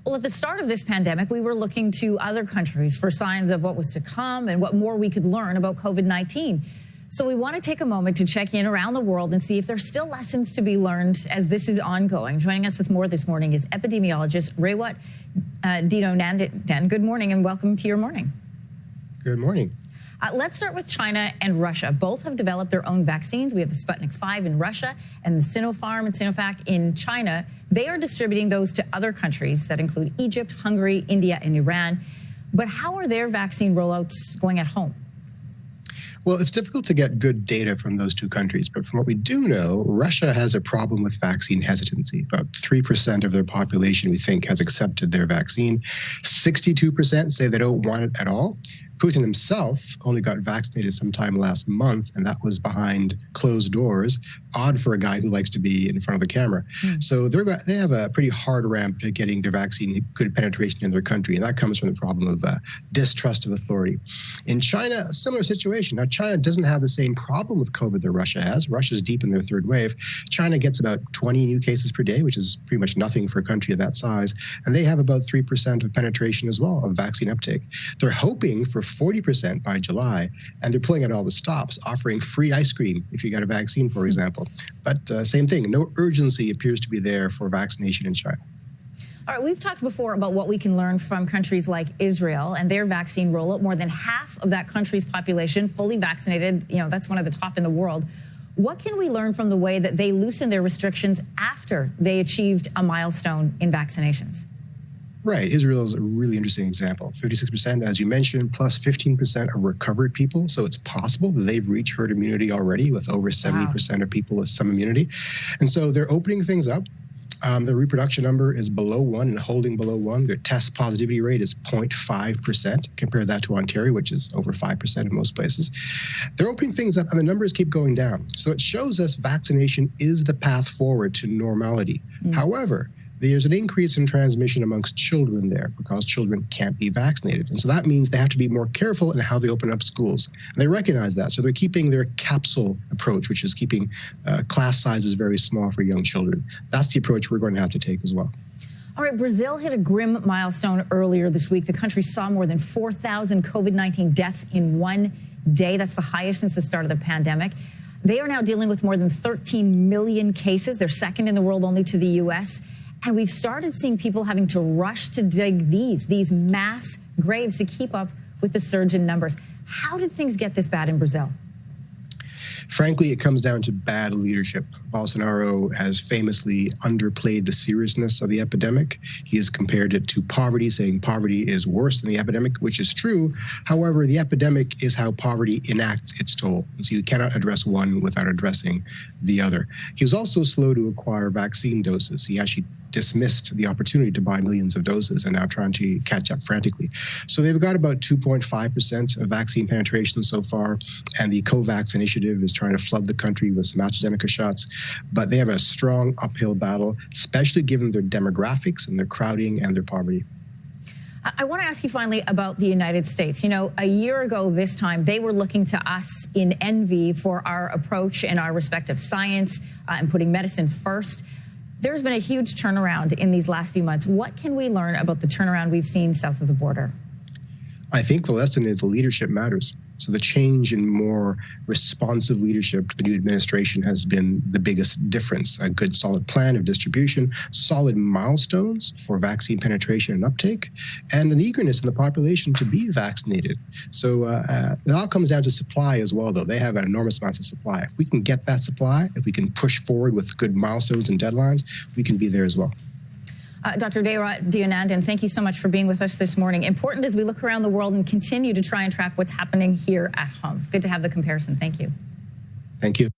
Well, at the start of this pandemic, we were looking to other countries for signs of what was to come and what more we could learn about COVID-19. So we want to take a moment to check in around the world and see if there's still lessons to be learned as this is ongoing. Joining us with more this morning is epidemiologist Raywat Deonandan. Good morning and welcome to your morning. Good morning. Let's start with China and Russia. Both have developed their own vaccines. We have the Sputnik 5 in Russia and the Sinopharm and Sinovac in China. They are distributing those to other countries that include Egypt, Hungary, India, and Iran. But how are their vaccine rollouts going at home? Well, it's difficult to get good data from those two countries, but from what we do know, Russia has a problem with vaccine hesitancy. About 3% of their population, we think, has accepted their vaccine. 62% say they don't want it at all. Putin himself only got vaccinated sometime last month, and that was behind closed doors. Odd for a guy who likes to be in front of the camera. So they have a pretty hard ramp to getting their vaccine good penetration in their country, and that comes from the problem of distrust of authority. In China, a similar situation. Now, China doesn't have the same problem with COVID that Russia has. Russia's deep in their third wave. China gets about 20 new cases per day, which is pretty much nothing for a country of that size, and they have about 3% of penetration as well of vaccine uptake. They're hoping for 40% by July, and they're pulling out all the stops, offering free ice cream if you got a vaccine, for example. But same thing, no urgency appears to be there for vaccination in China. All right, we've talked before about what we can learn from countries like Israel and their vaccine rollout. More than half of that country's population fully vaccinated. You know, that's one of the top in the world. What can we learn from the way that they loosened their restrictions after they achieved a milestone in vaccinations? Right. Israel is a really interesting example. 56%, as you mentioned, plus 15% of recovered people. So it's possible that they've reached herd immunity already with over 70% of people with some immunity. And so they're opening things up. The reproduction number is below 1 and holding below 1. Their test positivity rate is 0.5%. Compare that to Ontario, which is over 5% in most places. They're opening things up, and the numbers keep going down. So it shows us vaccination is the path forward to normality. However, there's an increase in transmission amongst children there because children can't be vaccinated. And so that means they have to be more careful in how they open up schools. And they recognize that. So they're keeping their capsule approach, which is keeping class sizes very small for young children. That's the approach we're going to have to take as well. All right, Brazil hit a grim milestone earlier this week. The country saw more than 4,000 COVID-19 deaths in one day. That's the highest since the start of the pandemic. They are now dealing with more than 13 million cases. They're second in the world only to the U.S., and we've started seeing people having to rush to dig these mass graves to keep up with the surge in numbers. How did things get this bad in Brazil? Frankly, it comes down to bad leadership. Bolsonaro has famously underplayed the seriousness of the epidemic. He has compared it to poverty, saying poverty is worse than the epidemic, which is true. However, the epidemic is how poverty enacts its toll. So you cannot address one without addressing the other. He was also slow to acquire vaccine doses. He actually dismissed the opportunity to buy millions of doses and now trying to catch up frantically. So they've got about 2.5% of vaccine penetration so far, and the COVAX initiative is trying to flood the country with some AstraZeneca shots. But they have a strong uphill battle, especially given their demographics and their crowding and their poverty. I want to ask you finally about the United States. You know, a year ago this time, they were looking to us in envy for our approach and our respect of science and putting medicine first. There's been a huge turnaround in these last few months. What can we learn about the turnaround we've seen south of the border? I think the lesson is leadership matters. So the change in more responsive leadership to the new administration has been the biggest difference. A good solid plan of distribution, solid milestones for vaccine penetration and uptake, and an eagerness in the population to be vaccinated. So it all comes down to supply as well, though. They have an enormous amounts of supply. If we can get that supply, if we can push forward with good milestones and deadlines, we can be there as well. Dr. Raywat Deonandan, thank you so much for being with us this morning. Important as we look around the world and continue to try and track what's happening here at home. Good to have the comparison. Thank you. Thank you.